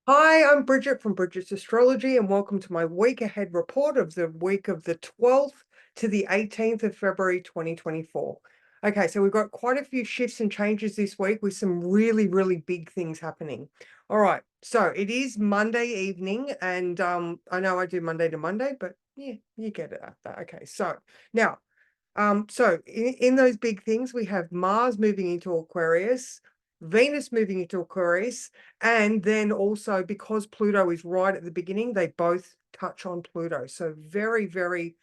Hi, I'm Bridget from Bridget's Astrology, and welcome to my week ahead report of the week of the 12th to the 18th of February 2024. Okay, so we've got quite a few shifts and changes this week with some really, really big things happening. All right, so it is Monday evening, and I know I do Monday to Monday, but yeah, you get it after. Okay, so now in those big things, we have Mars moving into Aquarius, Venus moving into Aquarius, and then also because Pluto is right at the beginning, they both touch on Pluto. So very, very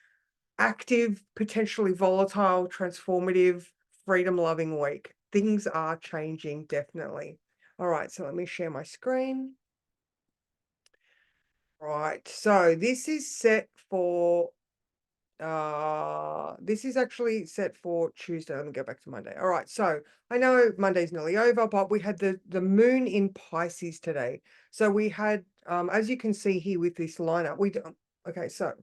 active, potentially volatile, transformative, freedom-loving week. Things are changing, definitely. All right, so let me share my screen. Right, so this is set for this is actually set for Tuesday. Let me go back to Monday. All right, so I know Monday's nearly over, but we had the moon in Pisces today. So we had as you can see here with this lineup, okay, so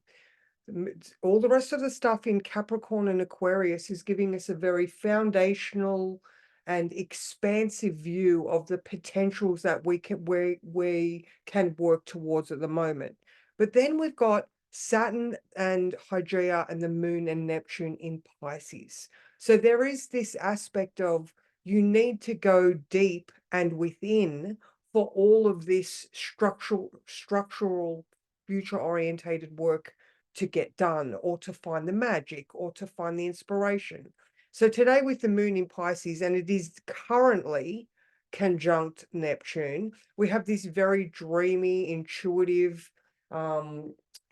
all the rest of the stuff in Capricorn and Aquarius is giving us a very foundational and expansive view of the potentials that we can work towards at the moment. But then we've got Saturn and Hygieia and the Moon and Neptune in Pisces. So there is this aspect of you need to go deep and within for all of this structural future orientated work to get done, or to find the magic, or to find the inspiration. So today with the moon in Pisces, and it is currently conjunct Neptune, we have this very dreamy, intuitive,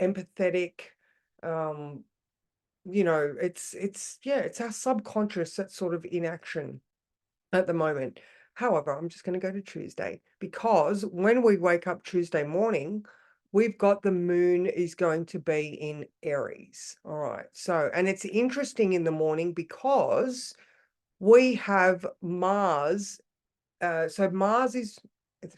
empathetic, um, it's our subconscious that's sort of in action at the moment. However, I'm just going to go to Tuesday, because when we wake up Tuesday morning, we've got the moon is going to be in Aries. All right. So, and it's interesting in the morning because we have Mars. So Mars is,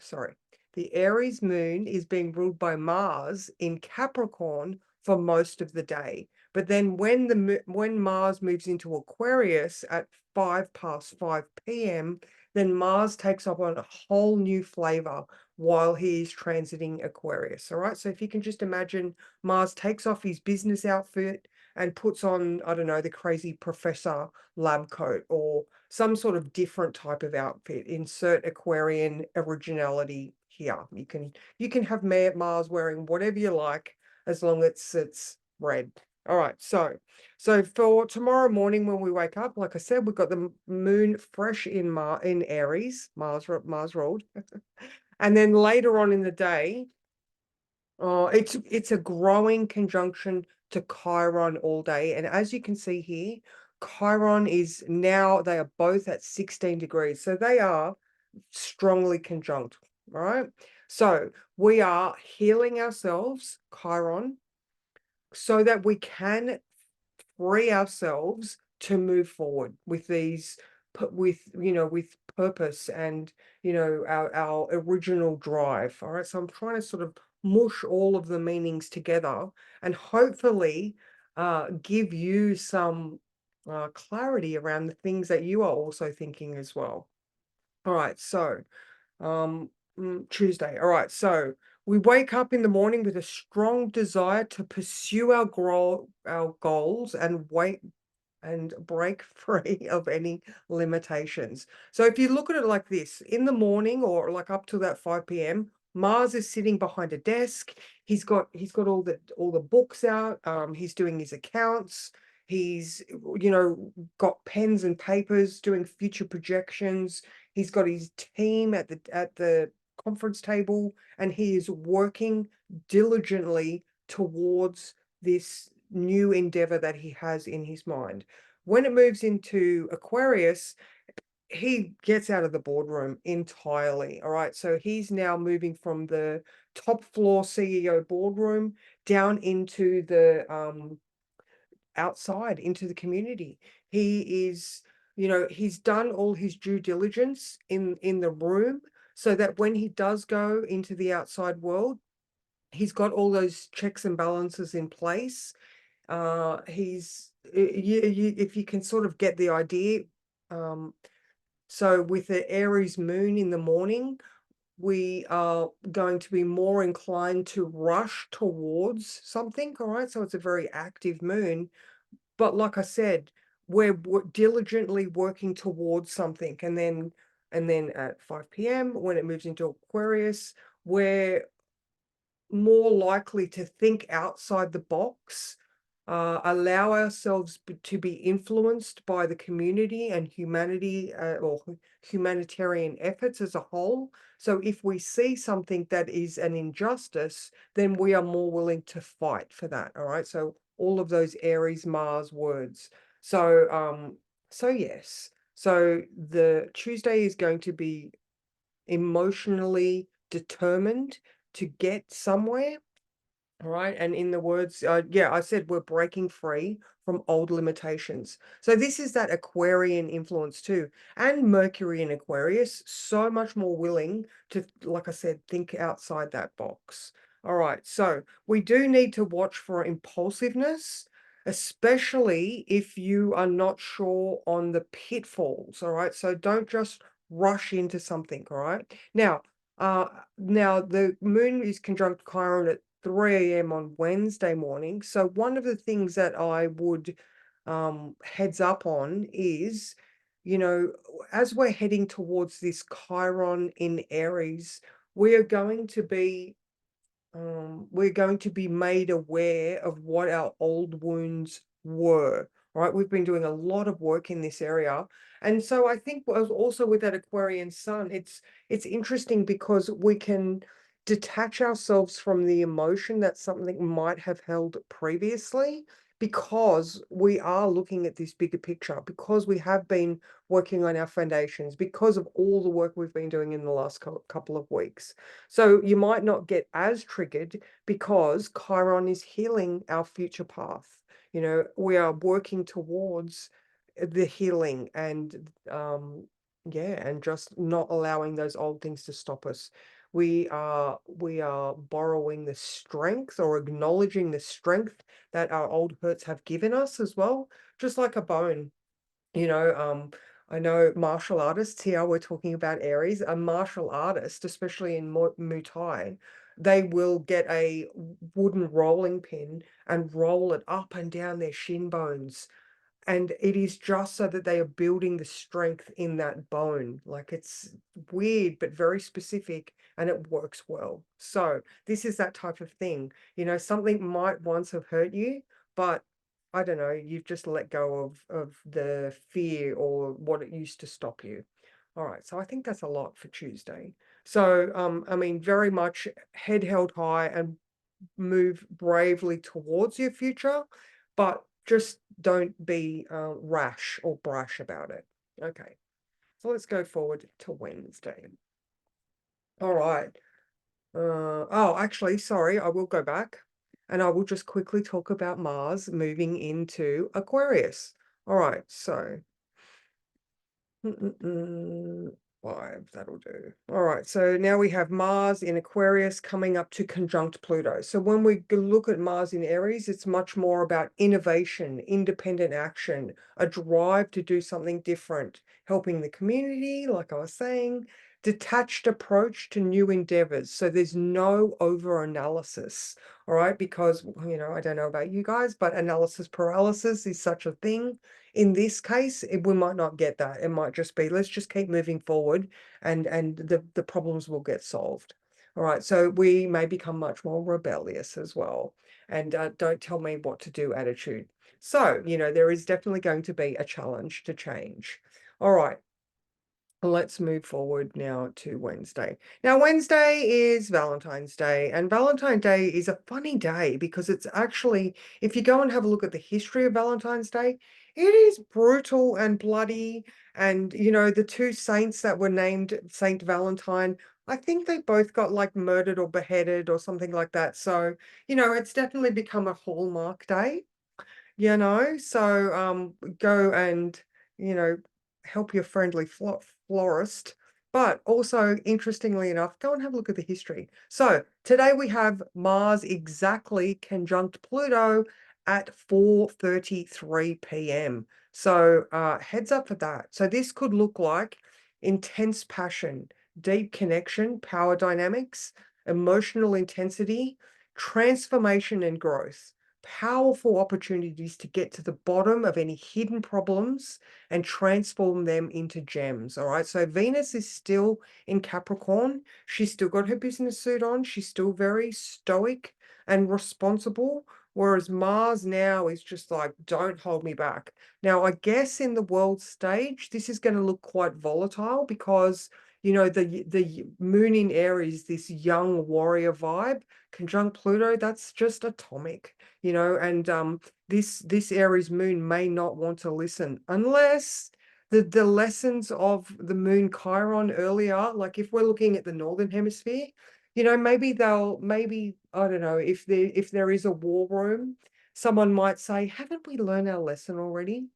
sorry, the Aries moon is being ruled by Mars in Capricorn for most of the day. But then when Mars moves into Aquarius at 5 past 5 p.m., then Mars takes up on a whole new flavor while he is transiting Aquarius. All right. So if you can just imagine, Mars takes off his business outfit and puts on, I don't know, the crazy professor lab coat or some sort of different type of outfit. Insert Aquarian originality here. You can have Mars wearing whatever you like as long as it's red. All right, so for tomorrow morning when we wake up, like I said, we've got the moon fresh in Aries, Mars ruled, and then later on in the day, it's a growing conjunction to Chiron all day, and as you can see here, Chiron is now, they are both at 16 degrees, so they are strongly conjunct. All right, so we are healing ourselves, Chiron, so that we can free ourselves to move forward with with purpose and our original drive. All right, so I'm trying to sort of mush all of the meanings together and hopefully give you some clarity around the things that you are also thinking as well. All right, so um Tuesday. All right, so we wake up in the morning with a strong desire to pursue our goals and wait and break free of any limitations. So if you look at it like this, in the morning or like up to that 5 p.m., Mars is sitting behind a desk. He's got all the books out. He's doing his accounts. He's got pens and papers doing future projections. He's got his team at the conference table, and he is working diligently towards this new endeavor that he has in his mind. When it moves into Aquarius, he gets out of the boardroom entirely. All right. So he's now moving from the top floor CEO boardroom down into the outside into the community. He's done all his due diligence in the room so that when he does go into the outside world, he's got all those checks and balances in place. If you can sort of get the idea. So with the Aries moon in the morning, we are going to be more inclined to rush towards something, all right? So it's a very active moon. But like I said, we're diligently working towards something. And then at 5 p.m., when it moves into Aquarius, we're more likely to think outside the box, allow ourselves to be influenced by the community and humanity, or humanitarian efforts as a whole. So if we see something that is an injustice, then we are more willing to fight for that. All right. So all of those Aries Mars words. So yes. So the Tuesday is going to be emotionally determined to get somewhere. All right. And in the words, yeah, I said we're breaking free from old limitations. So this is that Aquarian influence too. And Mercury in Aquarius, so much more willing to, like I said, think outside that box. All right. So we do need to watch for impulsiveness, especially if you are not sure on the pitfalls. All right. So don't just rush into something. All right. Now the moon is conjunct Chiron at 3 a.m. on Wednesday morning. So one of the things that I would heads up on is, as we're heading towards this Chiron in Aries, we are going to be we're going to be made aware of what our old wounds were. Right, we've been doing a lot of work in this area, and so I think also with that Aquarian sun, it's interesting because we can detach ourselves from the emotion that something might have held previously, because we are looking at this bigger picture, because we have been working on our foundations, because of all the work we've been doing in the last couple of weeks. So you might not get as triggered because Chiron is healing our future path. We are working towards the healing, and yeah, and just not allowing those old things to stop us. We are borrowing the strength, or acknowledging the strength that our old hurts have given us as well, just like a bone. you know um I know martial artists here, we're talking about Aries. A martial artist, especially in Muay Thai, they will get a wooden rolling pin and roll it up and down their shin bones, and it is just so that they are building the strength in that bone. Like, it's weird but very specific, and it works well. So this is that type of thing. Something might once have hurt you, but I don't know, you've just let go of the fear or what it used to stop you. All right, so I think that's a lot for Tuesday. So I mean, very much head held high and move bravely towards your future, but just don't be rash or brash about it. Okay, so let's go forward to Wednesday. All right. Oh, actually, sorry, I will go back, and I will just quickly talk about Mars moving into Aquarius. All right, so 5, that'll do. All right, so now we have Mars in Aquarius coming up to conjunct Pluto. So when we look at Mars in Aries, it's much more about innovation, independent action, a drive to do something different, helping the community, like I was saying, detached approach to new endeavors. So there's no over analysis. All right, because I don't know about you guys, but analysis paralysis is such a thing. In this case, we might not get that. It might just be, let's just keep moving forward, and the problems will get solved. All right, so we may become much more rebellious as well, and don't tell me what to do attitude. So, there is definitely going to be a challenge to change. All right, let's move forward now to Wednesday. Now, Wednesday is Valentine's Day, and Valentine's Day is a funny day because it's actually, if you go and have a look at the history of Valentine's Day, it is brutal and bloody. And, the two saints that were named Saint Valentine, I think they both got like murdered or beheaded or something like that. So, it's definitely become a hallmark day. So go and, you know, help your friendly florist. But also, interestingly enough, go and have a look at the history. So today we have Mars exactly conjunct Pluto at 4:33 p.m. So heads up for that. So this could look like intense passion, deep connection, power dynamics, emotional intensity, transformation and growth. Powerful opportunities to get to the bottom of any hidden problems and transform them into gems. All right. So Venus is still in Capricorn. She's still got her business suit on. She's still very stoic and responsible. Whereas Mars now is just like, don't hold me back. Now, I guess in the world stage, this is going to look quite volatile because, you know, the moon in Aries, this young warrior vibe, conjunct Pluto, that's just atomic, you know, and this Aries moon may not want to listen unless the lessons of the moon Chiron earlier, like if we're looking at the northern hemisphere, you know, maybe I don't know, if there is a war room, someone might say, haven't we learned our lesson already?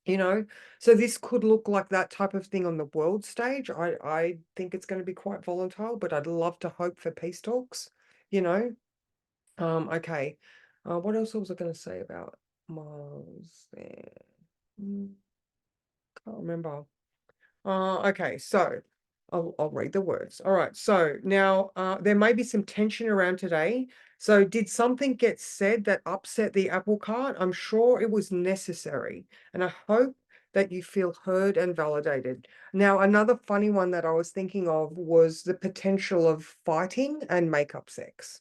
You know, so this could look like that type of thing on the world stage. I think it's going to be quite volatile, but I'd love to hope for peace talks, you know. Okay. What else was I going to say about Mars there? Can't remember. Okay, so I'll read the words. All right, so now there may be some tension around today. So did something get said that upset the apple cart? I'm sure it was necessary, and I hope that you feel heard and validated. Now, another funny one that I was thinking of was the potential of fighting and makeup sex.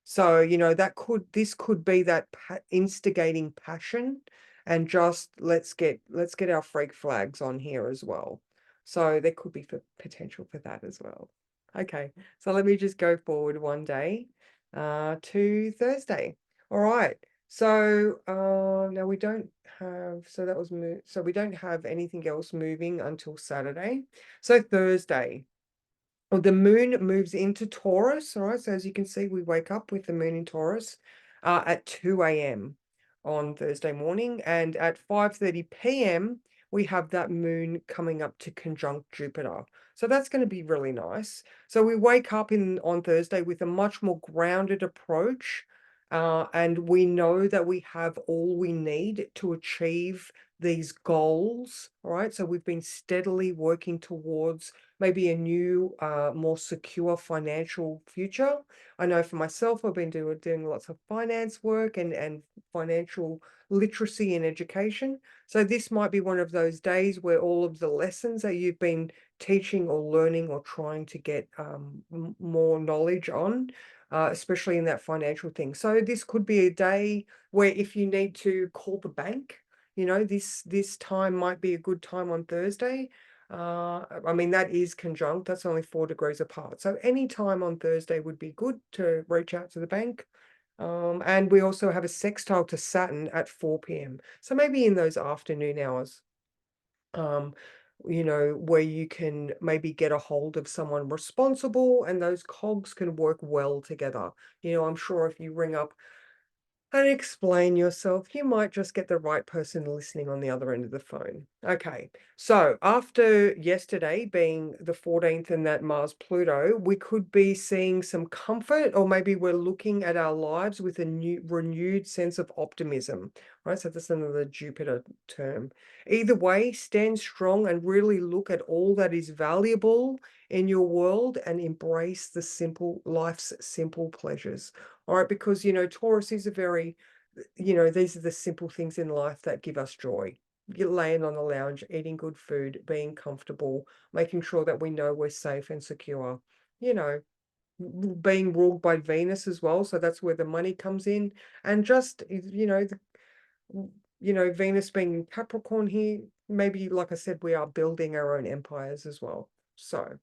So, you know, this could be that instigating passion and just let's get our freak flags on here as well. So there could be potential for that as well. Okay, so let me just go forward one day to Thursday. All right. So now we don't have, so that was so we don't have anything else moving until Saturday. So Thursday. Well, the moon moves into Taurus, all right? So as you can see, we wake up with the moon in Taurus at 2 a.m. on Thursday morning. And at 5:30 p.m., we have that moon coming up to conjunct Jupiter. So that's going to be really nice. So we wake up on Thursday with a much more grounded approach. And we know that we have all we need to achieve these goals, all right? So we've been steadily working towards maybe a new, more secure financial future. I know for myself, I've been doing lots of finance work and financial literacy and education. So this might be one of those days where all of the lessons that you've been teaching or learning or trying to get more knowledge on, especially in that financial thing. So this could be a day where if you need to call the bank, you know, this time might be a good time on Thursday. I mean, that is conjunct, that's only 4 degrees apart. So any time on Thursday would be good to reach out to the bank. And we also have a sextile to Saturn at 4 p.m. So maybe in those afternoon hours, you know, where you can maybe get a hold of someone responsible and those cogs can work well together. You know, I'm sure if you ring up and explain yourself, you might just get the right person listening on the other end of the phone. Okay, so after yesterday being the 14th and that Mars Pluto, we could be seeing some comfort, or maybe we're looking at our lives with a new renewed sense of optimism, right? So that's another Jupiter term. Either way, stand strong and really look at all that is valuable in your world and embrace the life's simple pleasures. All right, because, you know, Taurus is a very, you know, these are the simple things in life that give us joy. You're laying on the lounge, eating good food, being comfortable, making sure that we know we're safe and secure, you know, being ruled by Venus as well. So that's where the money comes in. And just, you know, Venus being in Capricorn here, maybe, like I said, we are building our own empires as well. So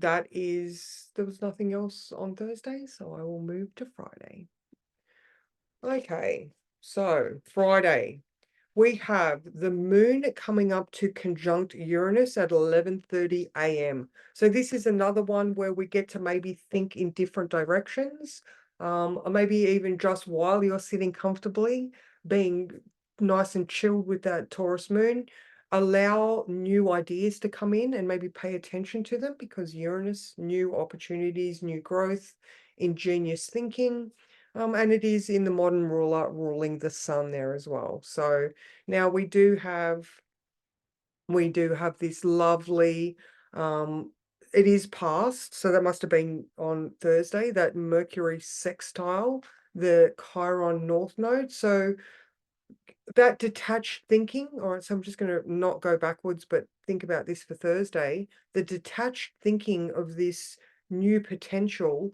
there was nothing else on Thursday, so I will move to Friday. Okay, so Friday, we have the moon coming up to conjunct Uranus at 11:30 a.m. So this is another one where we get to maybe think in different directions, or maybe even just while you're sitting comfortably, being nice and chilled with that Taurus moon, allow new ideas to come in and maybe pay attention to them because Uranus, new opportunities, new growth, ingenious thinking. And it is in the modern ruler ruling the sun there as well. So now we do have this lovely It is past, so that must have been on Thursday, that Mercury sextile, the Chiron North node. So that detached thinking, all right, so I'm just going to not go backwards, but think about this for Thursday. The detached thinking of this new potential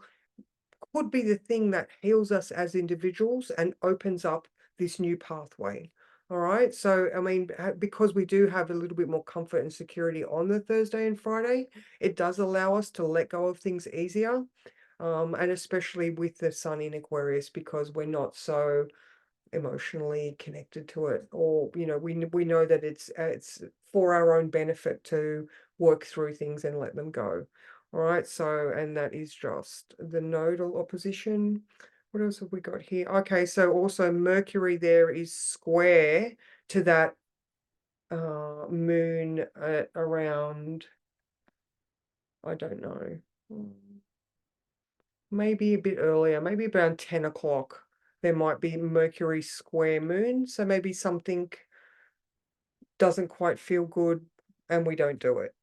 could be the thing that heals us as individuals and opens up this new pathway. All right. So, I mean, because we do have a little bit more comfort and security on the Thursday and Friday, it does allow us to let go of things easier. And especially with the sun in Aquarius, because we're not so emotionally connected to it, or we know that it's for our own benefit to work through things and let them go. All right, so, and that is just the nodal opposition. What else have we got here? Okay, so also Mercury there is square to that moon at around, I don't know, maybe a bit earlier, maybe around 10 o'clock. There might be Mercury square moon, so maybe something doesn't quite feel good and we don't do it.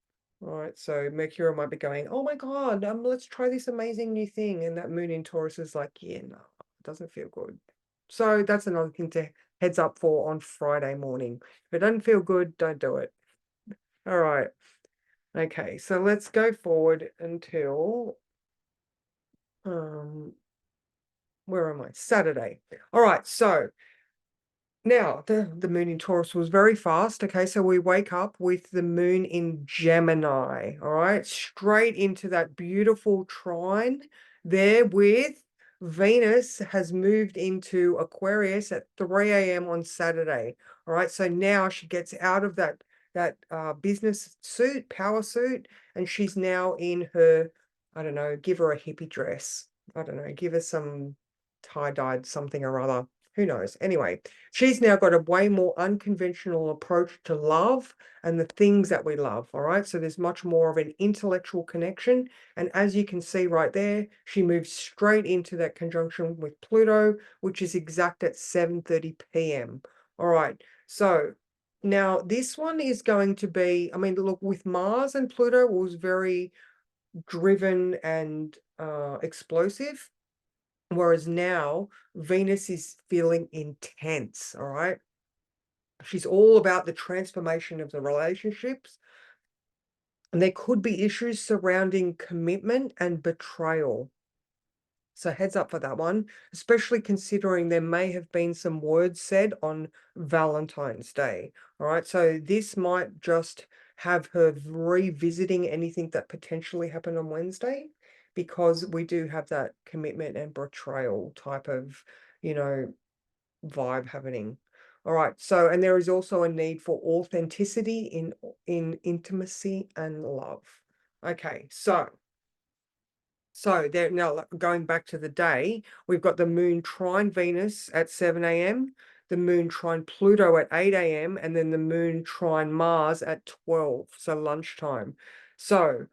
All right, so Mercury might be going, oh my God, let's try this amazing new thing. And that moon in Taurus is like, yeah, no, it doesn't feel good. So that's another thing to heads up for on Friday morning. If it doesn't feel good, don't do it. All right. Okay, so let's go forward until where am I? Saturday. All right, so now, the moon in Taurus was very fast. Okay, so we wake up with the moon in Gemini, all right, straight into that beautiful trine there with Venus has moved into Aquarius at 3 a.m. on Saturday. All right, so now she gets out of that business suit, power suit, and she's now in her, I don't know, give her a hippie dress. I don't know, give her some tie-dyed something or other. Who knows? Anyway, she's now got a way more unconventional approach to love and the things that we love. All right. So there's much more of an intellectual connection. And as you can see right there, she moves straight into that conjunction with Pluto, which is exact at 7:30 p.m. All right. So now this one is going to be, I mean, look, with Mars and Pluto was very driven and explosive. Whereas now Venus is feeling intense, all right? She's all about the transformation of the relationships. And there could be issues surrounding commitment and betrayal. So heads up for that one, especially considering there may have been some words said on Valentine's Day. All right, so this might just have her revisiting anything that potentially happened on Wednesday, because we do have that commitment and betrayal type of, vibe happening. All right, so, and there is also a need for authenticity in intimacy and love. Okay, so there now, going back to the day, we've got the moon trine Venus at 7 a.m., the moon trine Pluto at 8 a.m., and then the moon trine Mars at 12, so lunchtime. So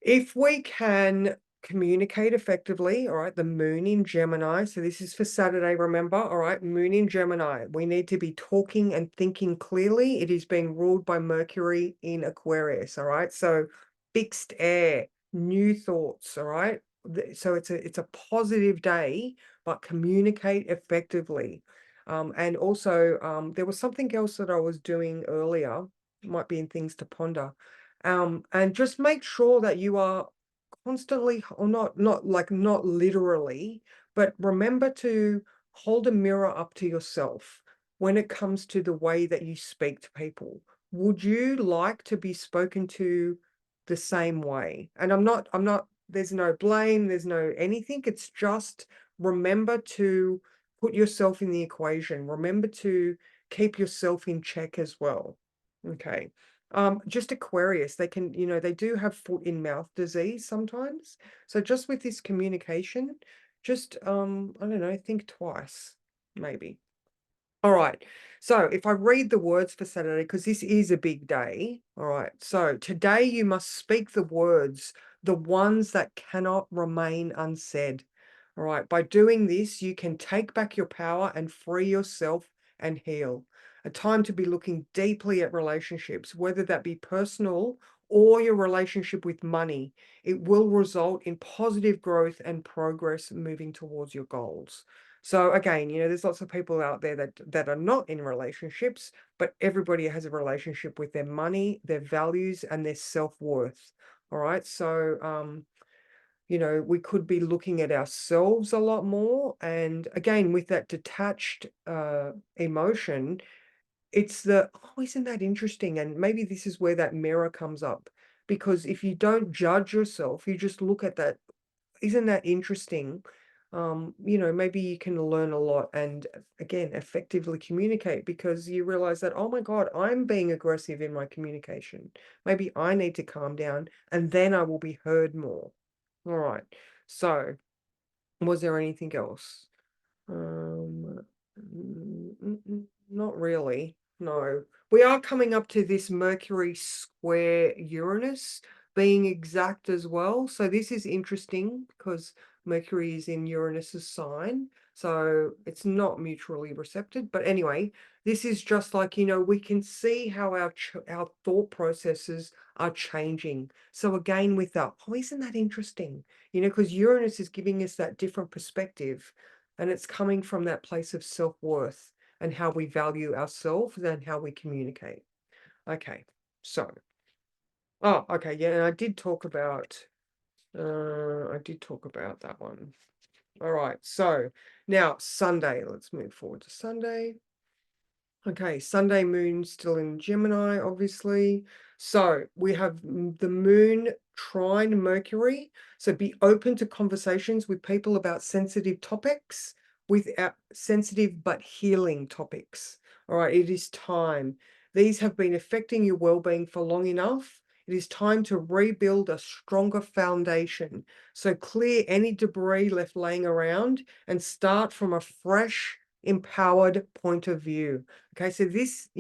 if we can communicate effectively, all right, the moon in Gemini. So this is for Saturday, remember, all right, moon in Gemini. We need to be talking and thinking clearly. It is being ruled by Mercury in Aquarius, all right? So fixed air, new thoughts, all right? So it's a positive day, but communicate effectively. And also, there was something else that I was doing earlier, might be in things to ponder. And just make sure that you are constantly, or not literally, but remember to hold a mirror up to yourself when it comes to the way that you speak to people. Would you like to be spoken to the same way? And I'm not, there's no blame, there's no anything. It's just remember to put yourself in the equation. Remember to keep yourself in check as well. Okay. Just Aquarius, they can, they do have foot in mouth disease sometimes. So just with this communication, just I don't know, think twice, maybe. All right. So if I read the words for Saturday, because this is a big day. All right. So today you must speak the words, the ones that cannot remain unsaid. All right. By doing this, you can take back your power and free yourself and heal. A time to be looking deeply at relationships, whether that be personal or your relationship with money, it will result in positive growth and progress moving towards your goals. So again, there's lots of people out there that are not in relationships, but everybody has a relationship with their money, their values, and their self-worth. All right. So we could be looking at ourselves a lot more. And again, with that detached emotion, it's oh, isn't that interesting? And maybe this is where that mirror comes up. Because if you don't judge yourself, you just look at that. Isn't that interesting? Maybe you can learn a lot and again, effectively communicate, because you realize that, oh my God, I'm being aggressive in my communication. Maybe I need to calm down and then I will be heard more. All right. So, was there anything else? Um, Not really. No. We are coming up to this Mercury square Uranus being exact as well. So this is interesting because Mercury is in Uranus's sign. So it's not mutually receptive. But anyway, this is just like, we can see how our thought processes are changing. So again, with that, oh, isn't that interesting? Because Uranus is giving us that different perspective. And it's coming from that place of self-worth and how we value ourselves and how we communicate. Okay, so, okay, yeah, and I did talk about that one. All right, so now Sunday, let's move forward to Sunday. Okay, Sunday moon still in Gemini, obviously. So we have the moon trine Mercury. So be open to conversations with people about sensitive topics, without sensitive but healing topics. All right, it is time. These have been affecting your well-being for long enough. It is time to rebuild a stronger foundation. So clear any debris left laying around and start from a fresh, empowered point of view. Okay, so this,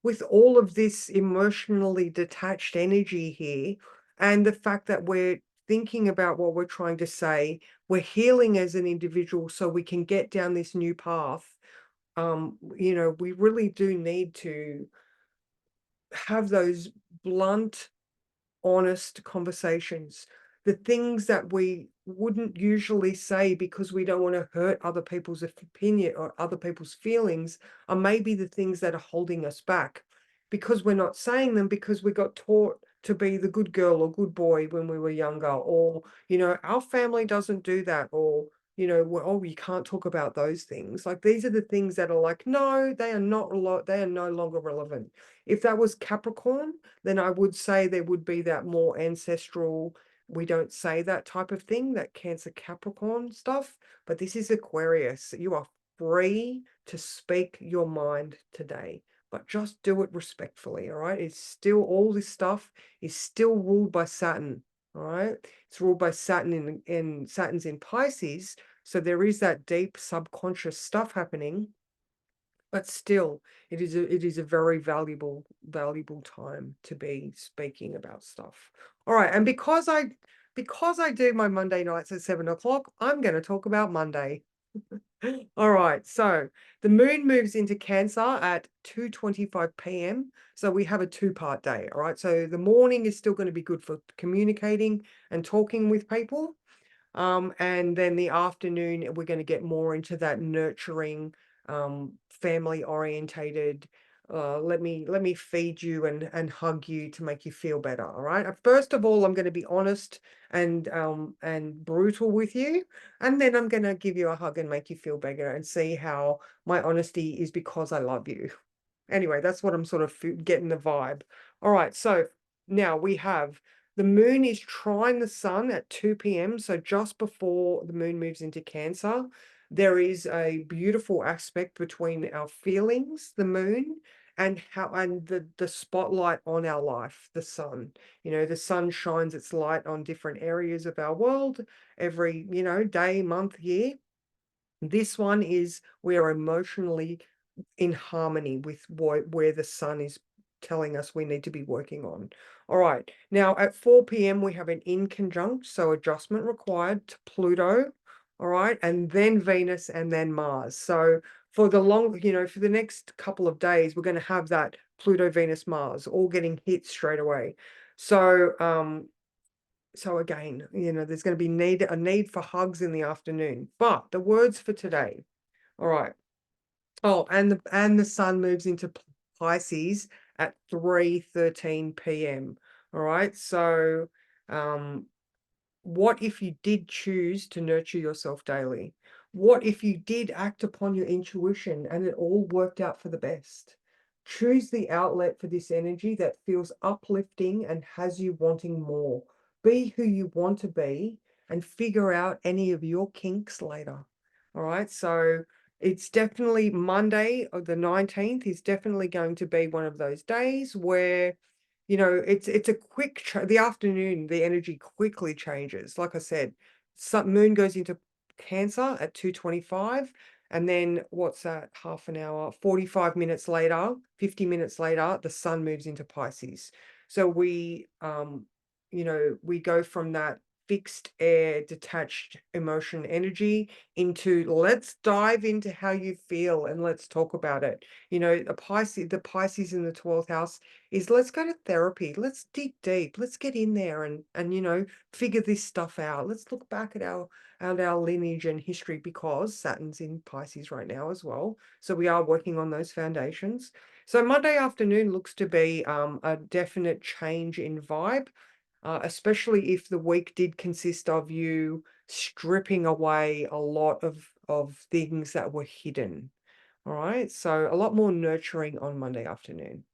with all of this emotionally detached energy here, and the fact that we're thinking about what we're trying to say, we're healing as an individual so we can get down this new path. We really do need to have those blunt, honest conversations. The things that we wouldn't usually say because we don't want to hurt other people's opinion or other people's feelings are maybe the things that are holding us back, because we're not saying them because we got taught to be the good girl or good boy when we were younger, or our family doesn't do that, or oh, you can't talk about those things. Like, these are the things that are like, no, they are not a lot, they are no longer relevant. If that was Capricorn, then I would say there would be that more ancestral, we don't say that type of thing, that Cancer Capricorn stuff. But this is Aquarius. You are free to speak your mind today, but just do it respectfully. All right. It's still, all this stuff is still ruled by Saturn. All right. It's ruled by Saturn, in Saturn's in Pisces. So there is that deep subconscious stuff happening. But still, it is a very valuable time to be speaking about stuff. All right, and because I do my Monday nights at 7 o'clock, I'm going to talk about Monday. All right, so the moon moves into Cancer at 2:25 p.m. So we have a two-part day. All right, so the morning is still going to be good for communicating and talking with people. And then the afternoon, we're going to get more into that nurturing, family orientated, let me feed you and hug you to make you feel better. All right. First of all, I'm going to be honest and brutal with you. And then I'm going to give you a hug and make you feel better, and see how my honesty is because I love you. Anyway, that's what I'm sort of getting the vibe. All right. So now we have the moon is trine the sun at 2 p.m. So just before the moon moves into Cancer, there is a beautiful aspect between our feelings, the moon, and the spotlight on our life, the sun. The sun shines its light on different areas of our world every, day, month, year. This one is, we are emotionally in harmony with where the sun is telling us we need to be working on. All right. Now at 4 p.m. we have an inconjunct, so adjustment required, to Pluto. All right. And then Venus and then Mars. So for for the next couple of days, we're going to have that Pluto, Venus, Mars all getting hit straight away. So again, there's going to be a need for hugs in the afternoon. But the words for today. All right. Oh, and the sun moves into Pisces at 3:13 p.m. All right. So what if you did choose to nurture yourself daily? What if you did act upon your intuition and it all worked out for the best? Choose the outlet for this energy that feels uplifting and has you wanting more. Be who you want to be and figure out any of your kinks later. All right. So it's definitely Monday, or the 19th is definitely going to be one of those days where it's a quick the afternoon, the energy quickly changes. Like I said, moon goes into Cancer at 2:25, and then what's that, half an hour, 45 minutes later, 50 minutes later, the sun moves into Pisces. So we go from that fixed air, detached emotion energy into, let's dive into how you feel and let's talk about it. The Pisces in the 12th house is, let's go to therapy, let's dig deep, let's get in there and figure this stuff out. Let's look back at our lineage and history, because Saturn's in Pisces right now as well. So we are working on those foundations. So Monday afternoon looks to be a definite change in vibe, especially if the week did consist of you stripping away a lot of things that were hidden. All right. So a lot more nurturing on Monday afternoon.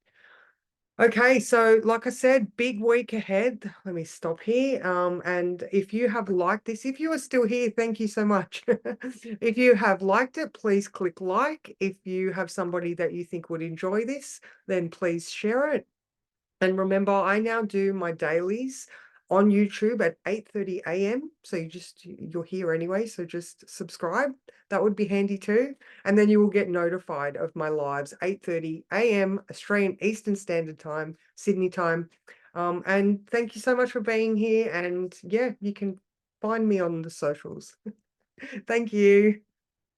Okay, so like I said, big week ahead. Let me stop here. And if you have liked this, if you are still here, thank you so much. If you have liked it, please click like. If you have somebody that you think would enjoy this, then please share it. And remember, I now do my dailies on YouTube at 8:30 a.m. So you're here anyway, so just subscribe. That would be handy too. And then you will get notified of my lives, 8:30 a.m. Australian Eastern Standard Time, Sydney time. And thank you so much for being here. And yeah, you can find me on the socials. Thank you.